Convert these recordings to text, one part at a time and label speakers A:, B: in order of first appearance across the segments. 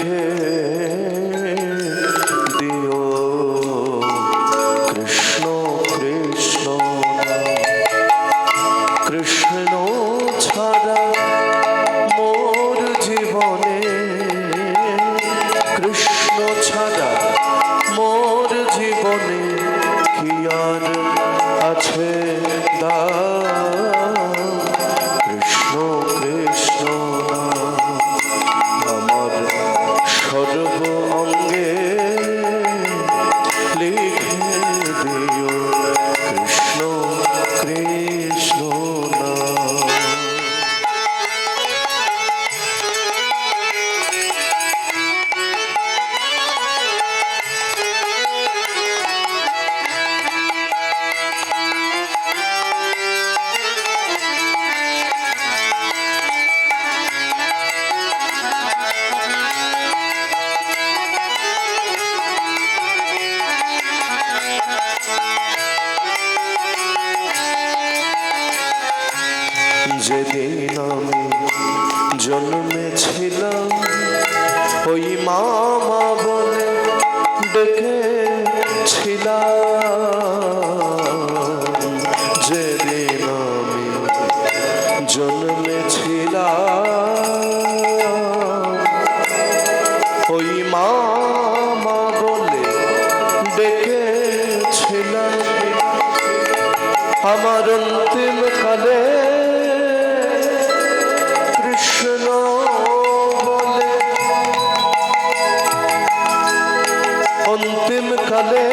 A: লিখে দিও কৃষ্ণ কৃষ্ণ কৃষ্ণ ছাড়া মোর জীবনে, কৃষ্ণ ছাড়া মোর জীবনে কি আর আছে কৃষ্ণ কৃষ্ণ আমার সর্ব অঙ্গে লিখে দিও কৃষ্ণ কৃষ্ণ যেদিন আমি জন্মেছিলাম ওই মামা বলে ডেকেছিলাম, যেদিন আমি জন্মেছিলাম ওই মামা বলে ডেকেছিলাম, আমার অন্তিম কালে কৃষ্ণ বলে, অন্তিম কালে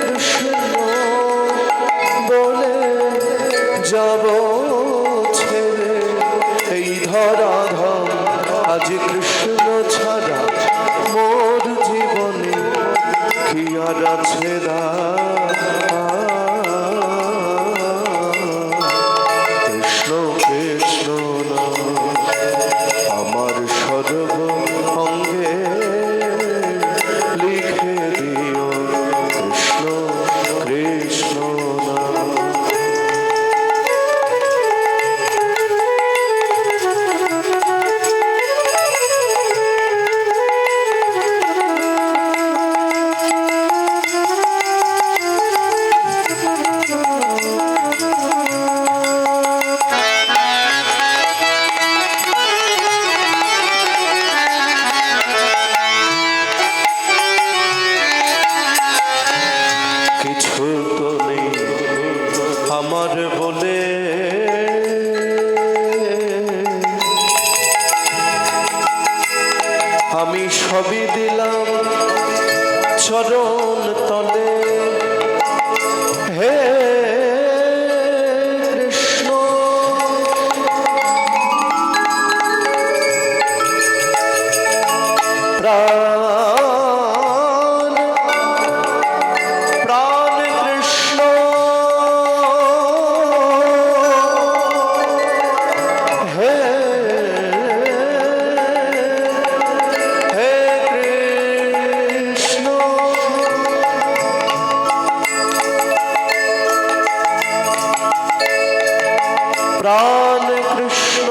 A: কৃষ্ণ বলে যাব ছেড়ে এই ধরাধাম। আজ কৃষ্ণ ছাড়া মোর জীবনে কি আর আছে কৃষ্ণ কৃষ্ণ আমার সর্ব অঙ্গে লিখে দিও কৃষ্ণ কৃষ্ণ আমার বলে আমি সবই দিলাম চরণ তলে, হে কৃষ্ণ প্রাণ প্রাণ কৃষ্ণ হে হে কৃষ্ণ প্রাণ কৃষ্ণ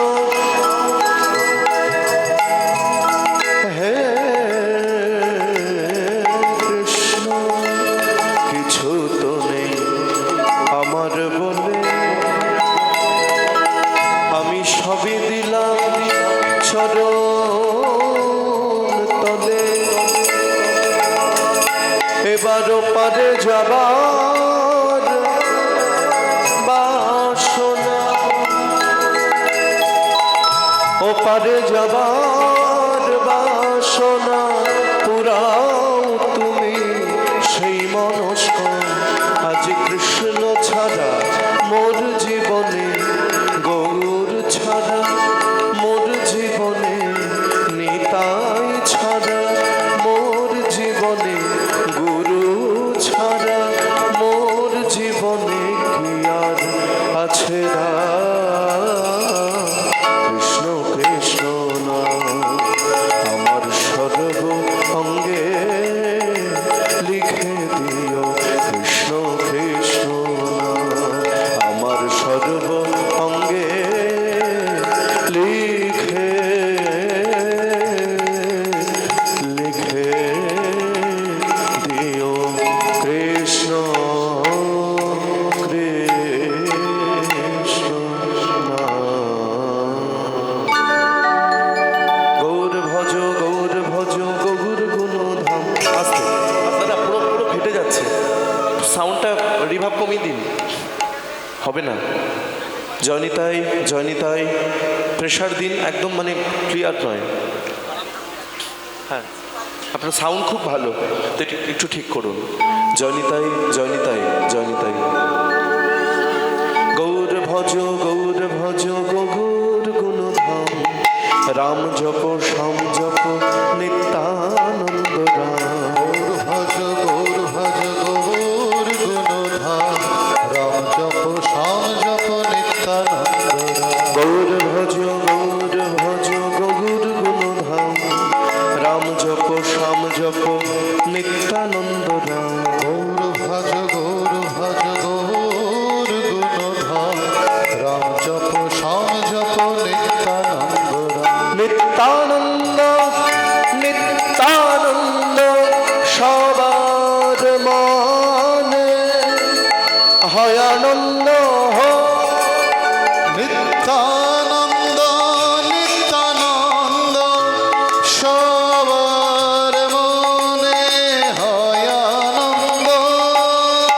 A: হে কৃষ্ণ কিছু তো নেই আমার বলে আমি সবই দিলাম চরণ তলে, এবারও পারে যাবার বাসনা, ও পারে যাবার বাসনা পুরাও তুমি সেই মনস্ক। আজ কৃষ্ণ ছাড়া মোর জীবনে, গৌর ছাড়া মোর জীবনে, নিতাই ছাড়া মোর জীবনে, গুরু ছাড়া মোর জীবনে কি আর আছে কৃষ্ণ কৃষ্ণ না। হবে না। জয়নিতাই জয়নিতাই, প্রেশার দিন, একদম মানে ক্লিয়ার নয়। হ্যাঁ, আপনার সাউন্ড খুব ভালো, তো একটু ঠিক করুন। জয়নিতাই জয়নিতাই জয়নিতাই। গৌর ভজ গৌর গুণধাম, রাম জপ শ্যাম জপ নিত্যানন্দ রাম।
B: গৌর ভজ গৌর গুণধাম, রাম জপ শ্যাম জপ নিত্যানন্দ রাম।
A: গৌর ভজ গৌর গুণধাম, রাম জপ শ্যাম জপ নিত্যানন্দ রাম।
B: গৌর ভজ গৌর গুণধাম, রাম জপ শ্যাম জপ নিত্যানন্দ রাম।
A: নিত্যানন্দ নিত্যানন্দ সবার মনে হয় আনন্দ।
B: নিত্যানন্দ নিত্যানন্দ সবার মনে হয় আনন্দ।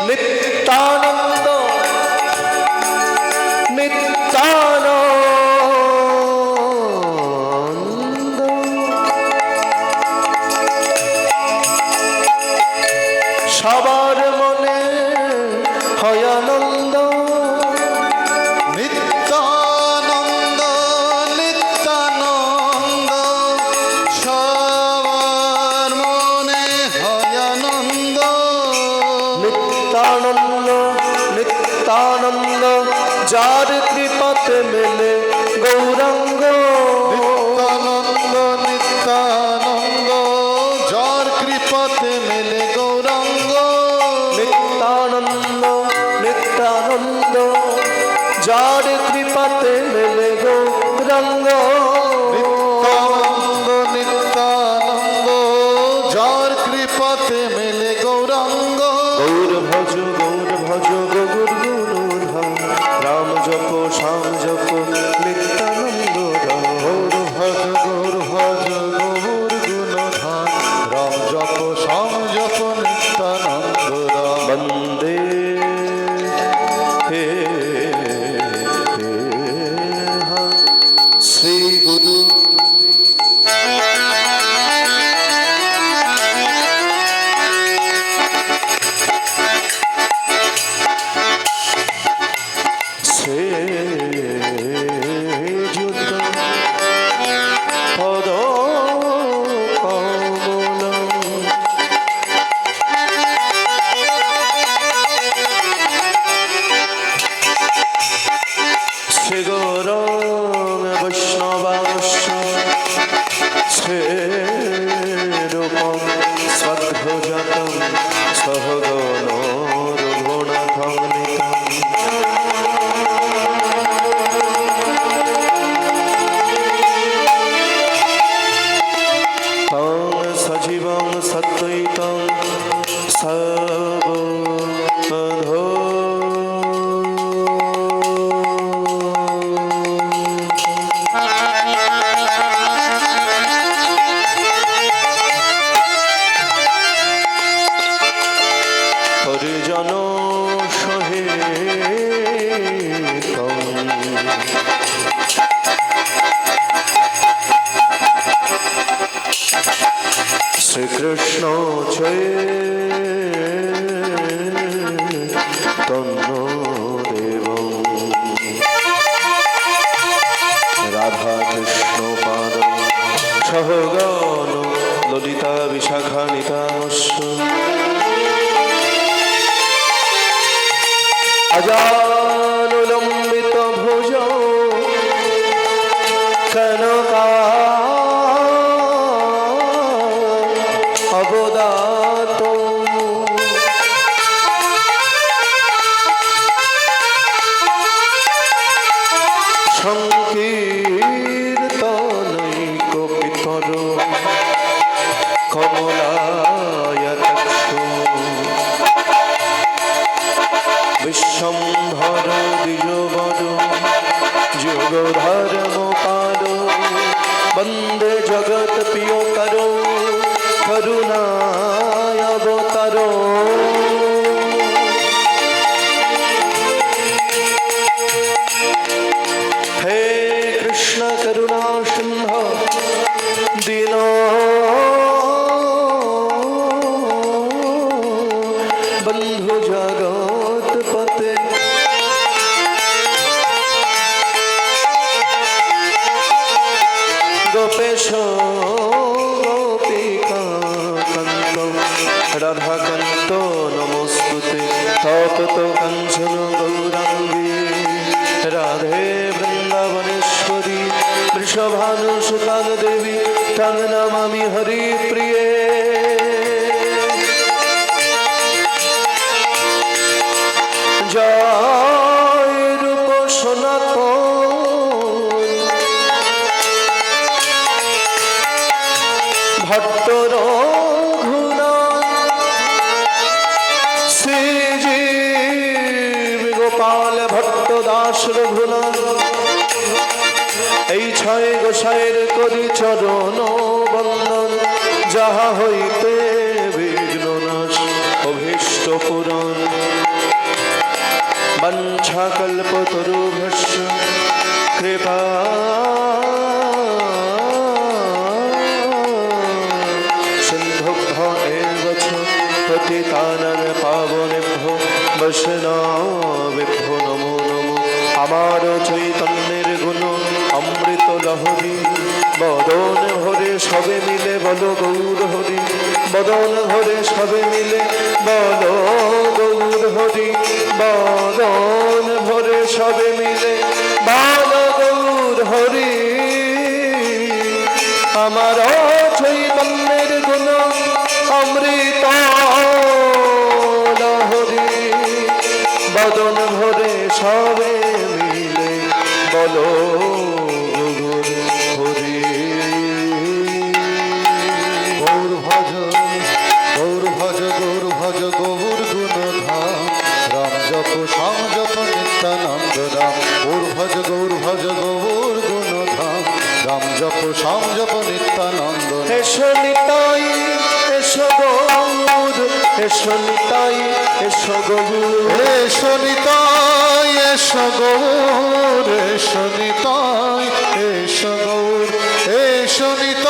A: নিত্যানন্দ নিত্যানন্দ সবার মনে হয় আনন্দ।
B: নিত্যানন্দ নিত্যানন্দ সবার মনে হয় আনন্দ।
A: নিত্যানন্দ নিত্যানন্দ যার কৃপাতে মেলে গৌরাঙ্গ।
B: নিত্যানন্দ নিত্যানন্দ যার কৃপাতে মেলে গৌরাঙ্গ।
A: নিত্যানন্দ নিত্যানন্দ যার কৃপাতে মেলে গৌরাঙ্গ।
B: নিত্যানন্দ নিত্যানন্দ যার কৃপাতে মেলে গৌরাঙ্গ।
A: গৌর ভজ গৌর গুণধাম, রাম জপ শ্যাম জপ নিত্যানন্দ রাম।
B: গৌর ভজ গৌর গুণধাম, রাম জপ শ্যাম জপ নিত্যানন্দ রাম।
A: বন্দে হে শ্রী গুরু শ্রীযুত পদ কমলম। শ্রীগৌরং বৈষ্ণবাংশ শ্রীরূপং স্বদ্ভুজতং সহগণ রঘুনাথং নিতং। তং সজীবং সদ্বৈতং সর্বধো। হরিজন সহিতং শ্রীকৃষ্ণ চৈতন্যদেব রাধা কৃষ্ণ পাদ সহগণ ললিতা বিশাখানিতাংশ। অজানুলম্বিত ভুজ কনকা অবদাত। সংকীর্তনৈক পিতর কমলায়তাক্ষ। বিশ্বম্ভর দ্বিজবর যুগধর্মপাল। বন্দে জগৎ প্রিয়কর করুণায় অবতার। রাধাকান্ত নমস্তুতে তপ্ত কাঞ্চন গৌরাঙ্গী রাধে বৃন্দাবনেশ্বরী বৃষভানুসুতাং দেবী তং নমামি হরিপ্রিয়ে। জয় রূপ সনাতন ভট্ট রঘুনাথ শ্রীজীব গোপাল ভট্ট দাস রঘুনাথ এই ছয় গোসাইয়ের করি চরণ বন্দন যাহা হইতে বিঘ্ন নাশ অভীষ্ট পূরণ বঞ্ছাকল্পতরুভ্যশ্চ কৃপা সিন্ধুভ্য এব চ পতিতানাং পাবনেভ্যো বৈষ্ণবেভ্যো নমো নমো। আমার চৈতন্যের গুণ অমৃত লহরী বদন ভরে সবে মিলে বলো গৌর হরি বদন ভরে সবে মিলে বলো গৌর হরি বদন ভরে সবে মিলে বলো গৌর হরি। আমার চৈতন্যের গুণ অমৃত লহরী বদন ভরে সবে মিলে বলো গৌর হরি।
B: গৌর ভজ গৌর ভজ গৌর ভজ গৌর গুণধাম রাম জপ শ্যাম জপ নিত্যানন্দ রাম। গৌর ভজ গৌর ভজ গৌর গুণধাম রাম জপ শ্যাম জপ নিত্যানন্দ।
A: এসো নিতাই এসো গৌর এসো নিতাই এসো গৌর
B: এসো নিতাই এসো গৌর এসো নিতাই এসো গৌর এসো নিতাই